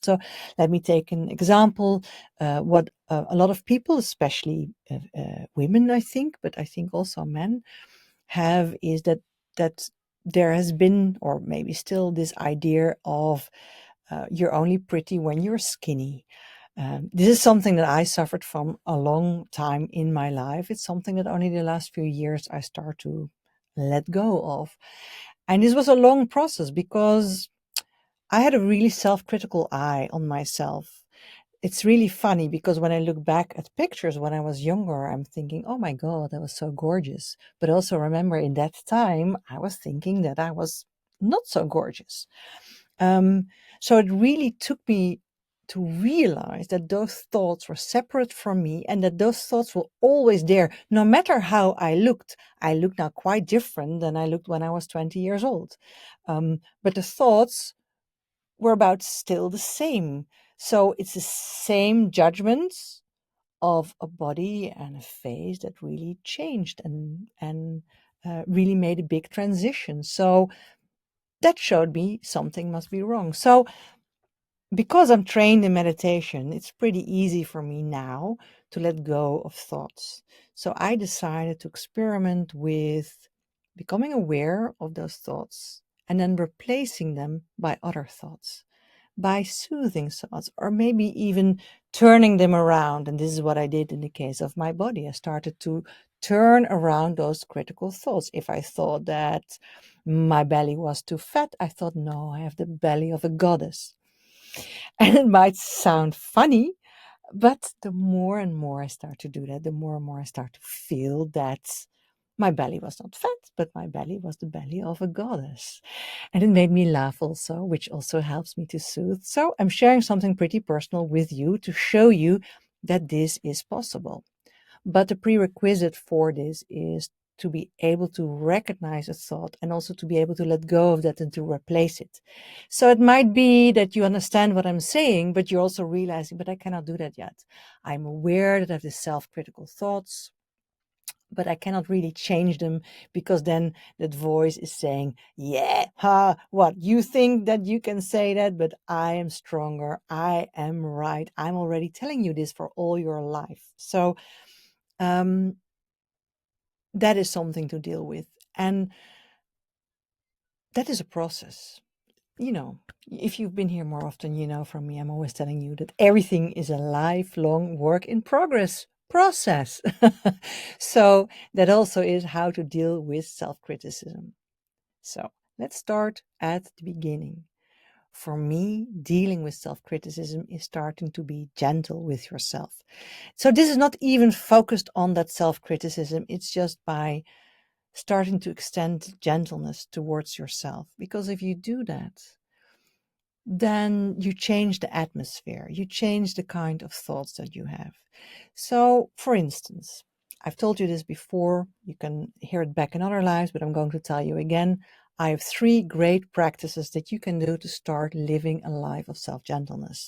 So let me take an example. What a lot of people, especially women, I think, but I think also men, have is that there has been, or maybe still, this idea of you're only pretty when you're skinny. This is something that I suffered from a long time in my life. It's something that only the last few years I start to let go of. And this was a long process because I had a really self-critical eye on myself. It's really funny because when I look back at pictures when I was younger, I'm thinking, oh my God, that was so gorgeous. But also remember in that time, I was thinking that I was not so gorgeous. Um, so it really took me to realize that those thoughts were separate from me and that those thoughts were always there, no matter how I looked. I look now quite different than I looked when I was 20 years old. But the thoughts were about still the same. So it's the same judgments of a body and a face that really changed and really made a big transition. So that showed me something must be wrong. So because I'm trained in meditation, it's pretty easy for me now to let go of thoughts. So I decided to experiment with becoming aware of those thoughts and then replacing them by other thoughts, by soothing thoughts, or maybe even turning them around. And this is what I did in the case of my body. I started to turn around those critical thoughts. If I thought that my belly was too fat, I thought, no, I have the belly of a goddess. And it might sound funny, but the more and more I start to do that, the more and more I start to feel that my belly was not fat, but my belly was the belly of a goddess. And it made me laugh also, which also helps me to soothe. So I'm sharing something pretty personal with you to show you that this is possible. But the prerequisite for this is to be able to recognize a thought and also to be able to let go of that and to replace it. So it might be that you understand what I'm saying, but you're also realizing, but I cannot do that yet. I'm aware that I have these self-critical thoughts, but I cannot really change them because then that voice is saying, yeah, what, you think that you can say that, but I am stronger. I am right. I'm already telling you this for all your life. So, um, that is something to deal with. And that is a process. You know, if you've been here more often, you know from me, I'm always telling you that everything is a lifelong work in progress process. So that also is how to deal with self-criticism. So let's start at the beginning. For me, dealing with self-criticism is starting to be gentle with yourself. So this is not even focused on that self-criticism. It's just by starting to extend gentleness towards yourself. Because if you do that, then you change the atmosphere, you change the kind of thoughts that you have. So, for instance, I've told you this before, you can hear it back in other lives, but I'm going to tell you again. I have 3 great practices that you can do to start living a life of self-gentleness.